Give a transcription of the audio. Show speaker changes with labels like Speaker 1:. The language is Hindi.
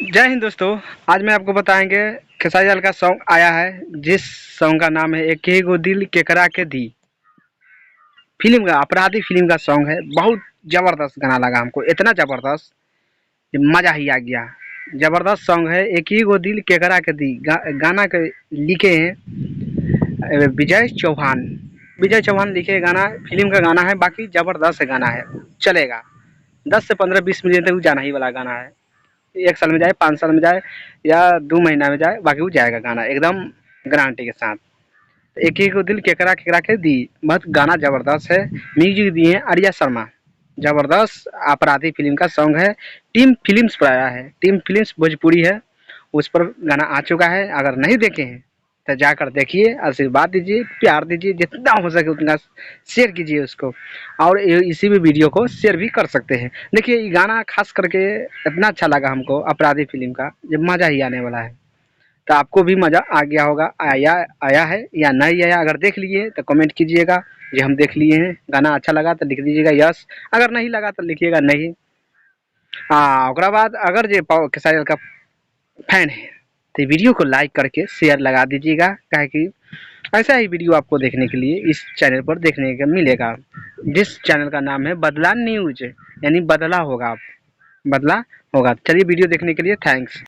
Speaker 1: जय हिंद दोस्तों। आज मैं आपको बताएंगे खेसारी लाल का सॉन्ग आया है जिस सॉन्ग का नाम है एक ही गो दिल केकरा के दी। फिल्म का अपराधी फिल्म का सॉन्ग है। बहुत जबरदस्त गाना लगा हमको, इतना जबरदस्त कि मजा ही आ गया। जबरदस्त सॉन्ग है एक ही गो दिल केकरा के दी। गाना के लिखे हैं विजय चौहान। विजय चौहान लिखे गाना, फिल्म का गाना है। बाकी जबरदस्त गाना है, चलेगा। 10 से 15 20 मिनट तक जाना ही वाला गाना है। 1 साल में जाए, 5 साल में जाए या 2 महीना में जाए, बाकी वो जाएगा गाना एकदम गारंटी के साथ। एक ही को दिल केकरा केकरा के दी, बहुत गाना जबरदस्त है। म्यूजिक दिए हैं आर्या शर्मा। जबरदस्त अपराधी फिल्म का सॉन्ग है। टीम फिल्म्स पर आया है, टीम फिल्म्स भोजपुरी है, उस पर गाना आ चुका है। अगर नहीं देखे हैं तो जाकर देखिए, आशीर्वाद दीजिए, प्यार दीजिए, जितना हो सके उतना शेयर कीजिए उसको। और इसी भी वीडियो को शेयर भी कर सकते हैं। देखिए ये गाना खास करके इतना अच्छा लगा हमको अपराधी फिल्म का, जब मज़ा ही आने वाला है। तो आपको भी मज़ा आ गया होगा। आया आया है या नहीं आया, अगर देख लिए तो कमेंट कीजिएगा जी हम देख लिए हैं। गाना अच्छा लगा तो लिख दीजिएगा यस, अगर नहीं लगा तो लिखिएगा नहीं। हाँ, ओकरा बाद अगर जे खेसारी लाल का फैन है तो वीडियो को लाइक करके शेयर लगा दीजिएगा, काहे कि ऐसा ही वीडियो आपको देखने के लिए इस चैनल पर देखने का मिलेगा, जिस चैनल का नाम है बदला न्यूज, यानी बदला होगा, बदला होगा। चलिए वीडियो देखने के लिए थैंक्स।